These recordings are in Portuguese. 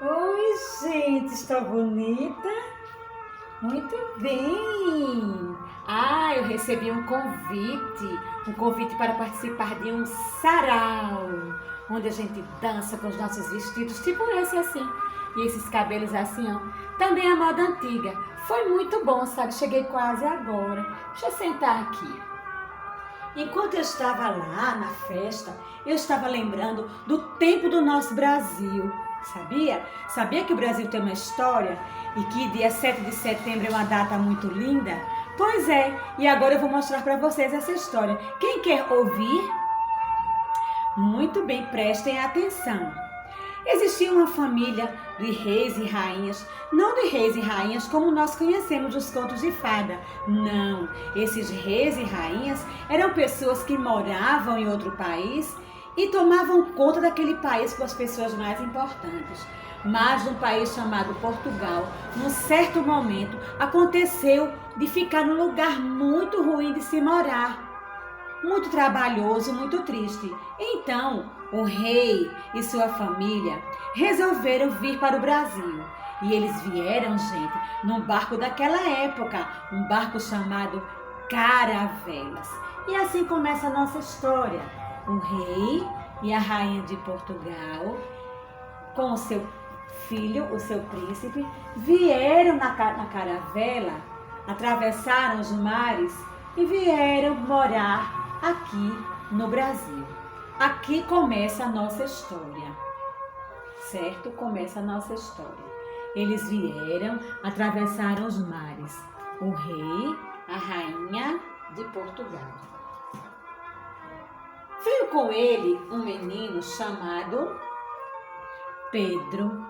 Oi, gente, estou bonita? Muito bem! Eu recebi um convite para participar de um sarau, onde a gente dança com os nossos vestidos, tipo esse assim, e esses cabelos assim, ó. Também a moda antiga. Foi muito bom, sabe? Cheguei quase agora. Deixa eu sentar aqui. Enquanto eu estava lá na festa, eu estava lembrando do tempo do nosso Brasil. Sabia? Sabia que o Brasil tem uma história e que dia 7 de setembro é uma data muito linda? Pois é, e agora eu vou mostrar para vocês essa história. Quem quer ouvir? Muito bem, prestem atenção. Existia uma família de reis e rainhas, não de reis e rainhas como nós conhecemos os contos de fada. Não, esses reis e rainhas eram pessoas que moravam em outro país e tomavam conta daquele país com as pessoas mais importantes. Mas num país chamado Portugal, num certo momento, aconteceu de ficar num lugar muito ruim de se morar. Muito trabalhoso, muito triste. Então, o rei e sua família resolveram vir para o Brasil. E eles vieram, gente, num barco daquela época, um barco chamado Caravelas. E assim começa a nossa história. O rei e a rainha de Portugal, com o seu filho, o seu príncipe, vieram na caravela, atravessaram os mares e vieram morar aqui no Brasil. Aqui começa a nossa história, certo? Começa a nossa história. Eles vieram, atravessaram os mares. O rei, a rainha de Portugal. Veio com ele um menino chamado Pedro.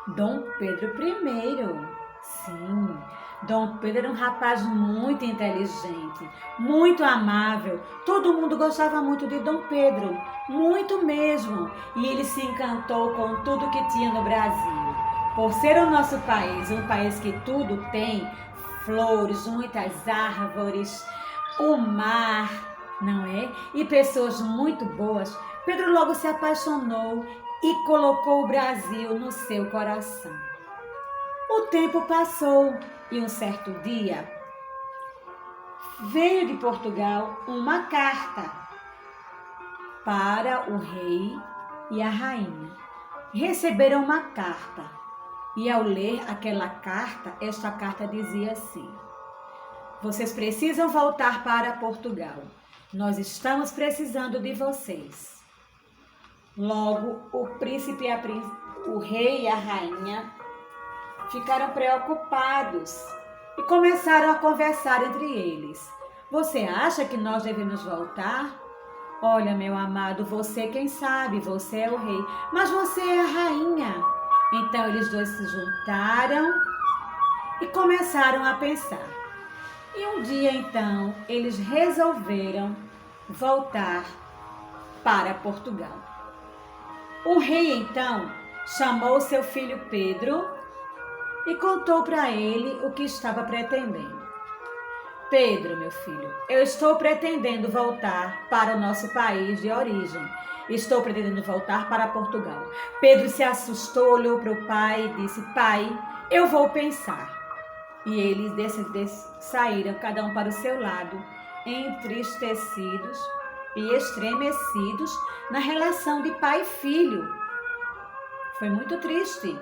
Dom Pedro I. Sim, Dom Pedro era um rapaz muito inteligente, muito amável. Todo mundo gostava muito de Dom Pedro, muito mesmo. E ele se encantou com tudo que tinha no Brasil. Por ser o nosso país, um país que tudo tem, flores, muitas árvores, o mar, não é? E pessoas muito boas, Pedro logo se apaixonou e colocou o Brasil no seu coração. O tempo passou e um certo dia veio de Portugal uma carta para o rei e a rainha. Receberam uma carta e ao ler aquela carta, esta carta dizia assim: vocês precisam voltar para Portugal. Nós estamos precisando de vocês. Logo, o príncipe, o rei e a rainha ficaram preocupados e começaram a conversar entre eles. Você acha que nós devemos voltar? Olha, meu amado, você quem sabe, você é o rei, mas você é a rainha. Então eles dois se juntaram e começaram a pensar. E um dia então eles resolveram voltar para Portugal. O rei então chamou seu filho Pedro e contou para ele o que estava pretendendo. Pedro, meu filho, eu estou pretendendo voltar para o nosso país de origem. Estou pretendendo voltar para Portugal. Pedro se assustou, olhou para o pai e disse: pai, eu vou pensar. E eles saíram, cada um para o seu lado, entristecidos e estremecidos na relação de pai e filho. Foi muito triste.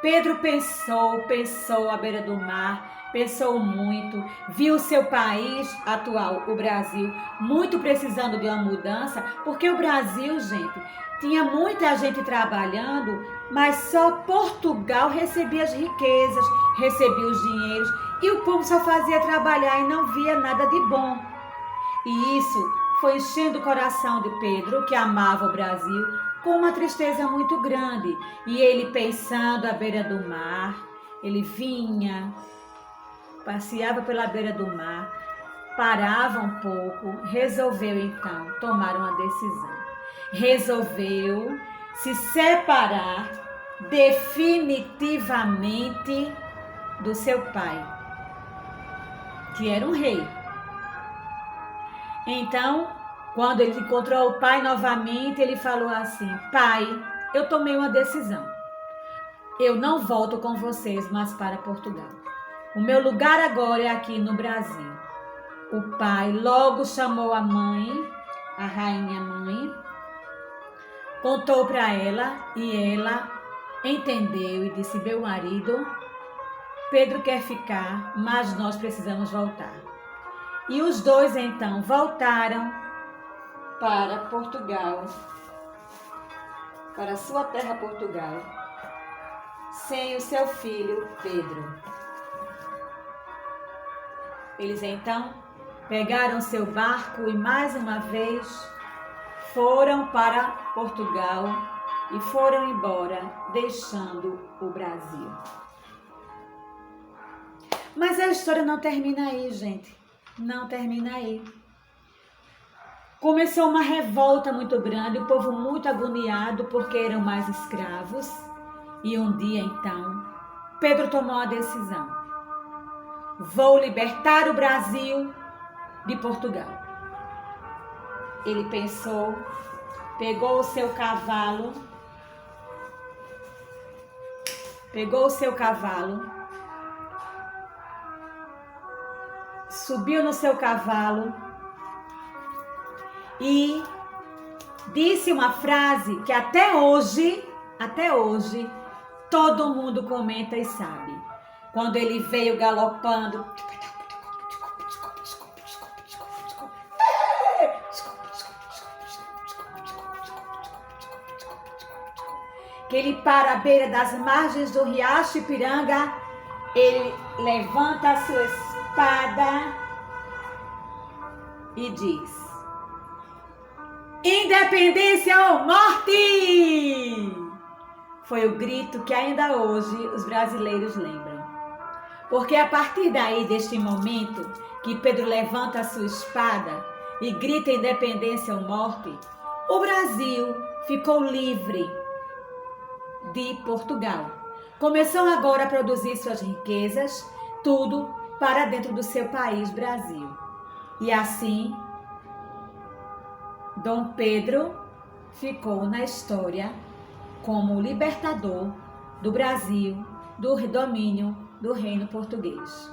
Pedro pensou à beira do mar, pensou muito, viu o seu país atual, o Brasil, muito precisando de uma mudança, porque o Brasil, gente, tinha muita gente trabalhando, mas só Portugal recebia as riquezas, recebia os dinheiros, e o povo só fazia trabalhar e não via nada de bom. E isso foi enchendo o coração de Pedro, que amava o Brasil, com uma tristeza muito grande. E ele, pensando à beira do mar, ele vinha, passeava pela beira do mar, parava um pouco, resolveu então tomar uma decisão. Resolveu se separar definitivamente do seu pai, que era um rei. Então, Quando ele encontrou o pai novamente, ele falou assim: pai, eu tomei uma decisão. Eu não volto com vocês mais para Portugal. O meu lugar agora é aqui no Brasil. O pai logo chamou a mãe, a rainha mãe, contou para ela e ela entendeu e disse: meu marido, Pedro quer ficar, mas nós precisamos voltar. E os dois então voltaram para Portugal, para sua terra Portugal, sem o seu filho Pedro. Eles então pegaram seu barco e mais uma vez foram para Portugal e foram embora, deixando o Brasil. Mas a história não termina aí, gente. Não termina aí. Começou uma revolta muito grande, o povo muito agoniado porque eram mais escravos. E um dia, então, Pedro tomou a decisão. Vou libertar o Brasil de Portugal. Ele pensou, pegou o seu cavalo, subiu no seu cavalo e disse uma frase que até hoje, todo mundo comenta e sabe. Quando ele veio galopando, que ele para a beira das margens do riacho Ipiranga, ele levanta a sua espada e diz: independência ou morte! Foi o grito que ainda hoje os brasileiros lembram. Porque a partir daí, deste momento, que Pedro levanta a sua espada e grita independência ou morte, o Brasil ficou livre de Portugal. Começou agora a produzir suas riquezas, tudo para dentro do seu país, Brasil. E assim, Dom Pedro ficou na história como o libertador do Brasil, do domínio do reino português.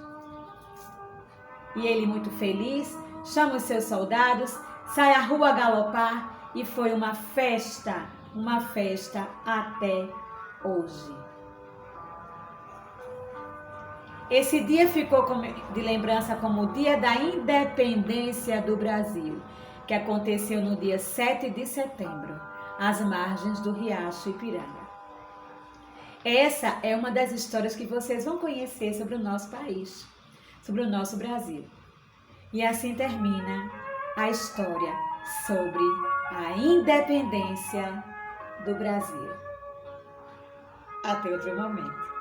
E ele, muito feliz, chama os seus soldados, sai à rua a galopar e foi uma festa até hoje. Esse dia ficou de lembrança como o dia da independência do Brasil, que aconteceu no dia 7 de setembro, às margens do riacho Ipiranga. Essa é uma das histórias que vocês vão conhecer sobre o nosso país, sobre o nosso Brasil. E assim termina a história sobre a independência do Brasil. Até outro momento.